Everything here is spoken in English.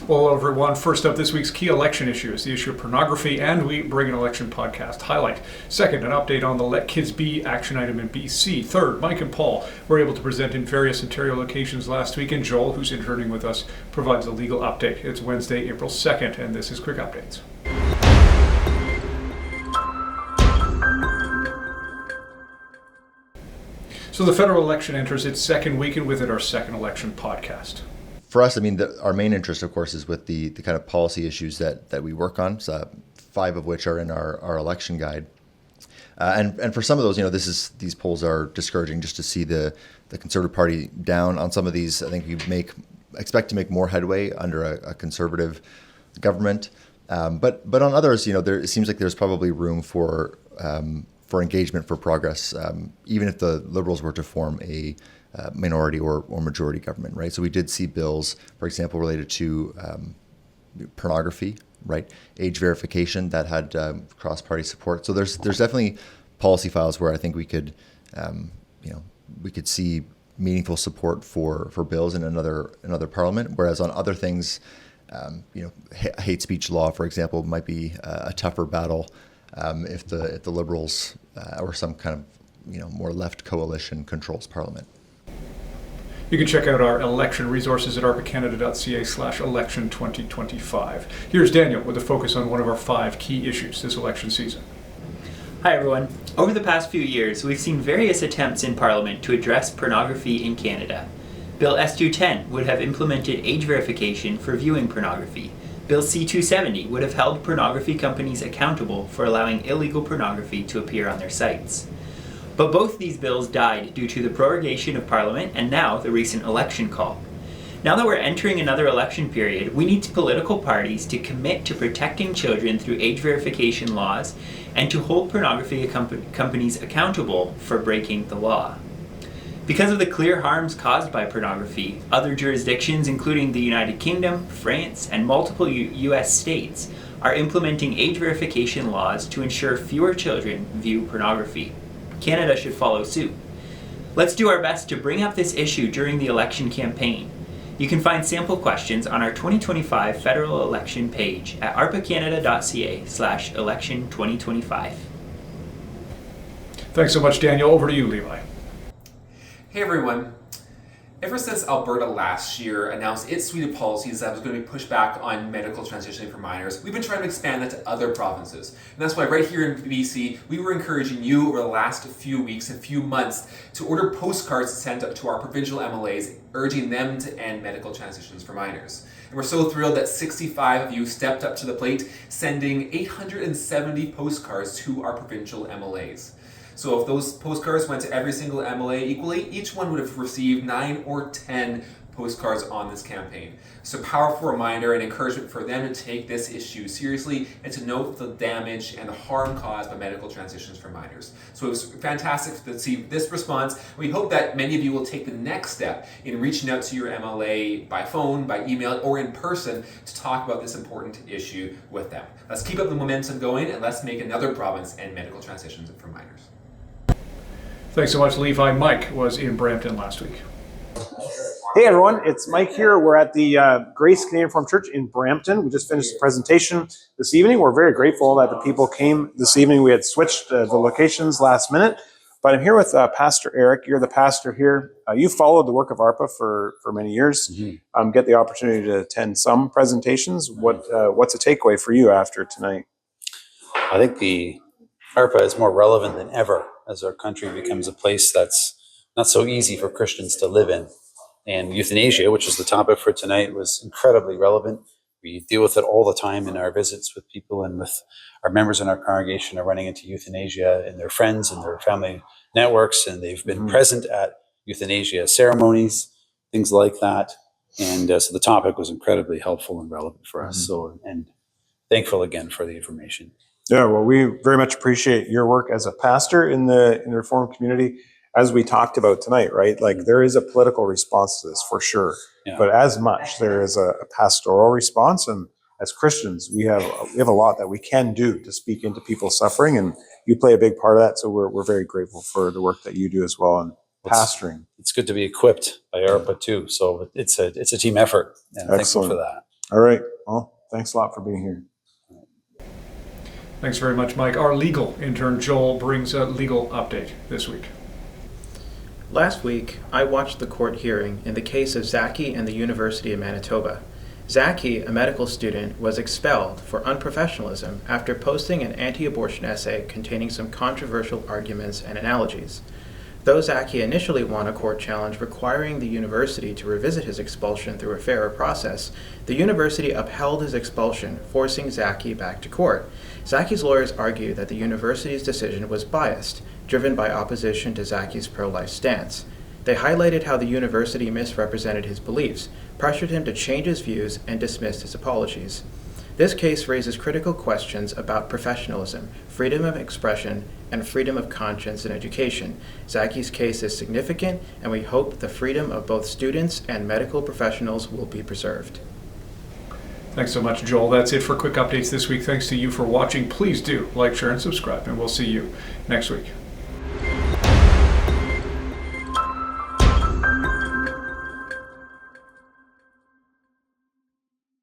Well, hello everyone. First up, this week's key election issue is the issue of pornography, and we bring an election podcast highlight. Second, an update on the Let Kids Be action item in BC. Third, Mike and Paul were able to present in various Ontario locations last week, and Joel, who's interning with us, provides a legal update. It's Wednesday, April 2nd, and this is Quick Updates. So the federal election enters its second week, and with it our second election podcast. For us, our main interest, of course, is with the kind of policy issues that we work on. So 5 of which are in our election guide, and for some of those, these polls are discouraging. Just to see the Conservative Party down on some of these, I think we expect to make more headway under a Conservative government. But on others, it seems like there's probably room for engagement, for progress, even if the Liberals were to form a minority or majority government, right? So we did see bills, for example, related to pornography, right? Age verification that had cross-party support. So there's definitely policy files where I think we could see meaningful support for bills in another parliament. Whereas on other things, hate speech law, for example, might be a tougher battle if the Liberals or some kind of more left coalition controls parliament. You can check out our election resources at arpacanada.ca/election 2025. Here's Daniel with a focus on one of our 5 key issues this election season. Hi everyone. Over the past few years, we've seen various attempts in Parliament to address pornography in Canada. Bill S210 would have implemented age verification for viewing pornography. Bill C270 would have held pornography companies accountable for allowing illegal pornography to appear on their sites. But both these bills died due to the prorogation of Parliament and now the recent election call. Now that we're entering another election period, we need political parties to commit to protecting children through age verification laws and to hold pornography companies accountable for breaking the law. Because of the clear harms caused by pornography, other jurisdictions, including the United Kingdom, France, and multiple US states, are implementing age verification laws to ensure fewer children view pornography. Canada should follow suit. Let's do our best to bring up this issue during the election campaign. You can find sample questions on our 2025 federal election page at arpacanada.ca/election 2025. Thanks so much, Daniel. Over to you, Levi. Hey everyone. Ever since Alberta last year announced its suite of policies that was going to be pushed back on medical transitioning for minors, we've been trying to expand that to other provinces. And that's why right here in BC, we were encouraging you over the last few weeks and few months to order postcards to send to our provincial MLAs, urging them to end medical transitions for minors. And we're so thrilled that 65 of you stepped up to the plate, sending 870 postcards to our provincial MLAs. So if those postcards went to every single MLA equally, each one would have received 9 or 10 postcards on this campaign. So a powerful reminder and encouragement for them to take this issue seriously and to note the damage and the harm caused by medical transitions for minors. So it was fantastic to see this response. We hope that many of you will take the next step in reaching out to your MLA by phone, by email, or in person to talk about this important issue with them. Let's keep up the momentum going and let's make another province end medical transitions for minors. Thanks so much, Levi. Mike was in Brampton last week. Hey everyone, it's Mike here. We're at the Grace Canadian Reformed Church in Brampton. We just finished the presentation this evening. We're very grateful that the people came this evening. We had switched the locations last minute, but I'm here with Pastor Eric. You're the pastor here. You followed the work of ARPA for many years. Mm-hmm. Get the opportunity to attend some presentations. What's a takeaway for you after tonight? I think the ARPA is more relevant than ever as our country becomes a place that's not so easy for Christians to live in. And euthanasia, which is the topic for tonight, was incredibly relevant. We deal with it all the time in our visits with people, and with our members in our congregation are running into euthanasia in their friends and their family networks, and they've been present at euthanasia ceremonies, things like that. And so the topic was incredibly helpful and relevant for us. So, and thankful again for the information. Yeah, well, we very much appreciate your work as a pastor in the Reformed community. As we talked about tonight, right? Like there is a political response to this for sure, but as much there is a pastoral response. And as Christians, we have a lot that we can do to speak into people's suffering, and you play a big part of that. So we're very grateful for the work that you do as well in pastoring. It's good to be equipped by ARPA too. So it's a team effort, and I'm thankful for that. All right. Well, thanks a lot for being here. Thanks very much, Mike. Our legal intern, Joel, brings a legal update this week. Last week, I watched the court hearing in the case of Zaki and the University of Manitoba. Zaki, a medical student, was expelled for unprofessionalism after posting an anti-abortion essay containing some controversial arguments and analogies. Though Zaki initially won a court challenge requiring the university to revisit his expulsion through a fairer process, the university upheld his expulsion, forcing Zaki back to court. Zaki's lawyers argue that the university's decision was biased, driven by opposition to Zaki's pro-life stance. They highlighted how the university misrepresented his beliefs, pressured him to change his views, and dismissed his apologies. This case raises critical questions about professionalism, freedom of expression, and freedom of conscience in education. Zaki's case is significant, and we hope the freedom of both students and medical professionals will be preserved. Thanks so much, Joel. That's it for quick updates this week. Thanks to you for watching. Please do like, share, and subscribe, and we'll see you next week.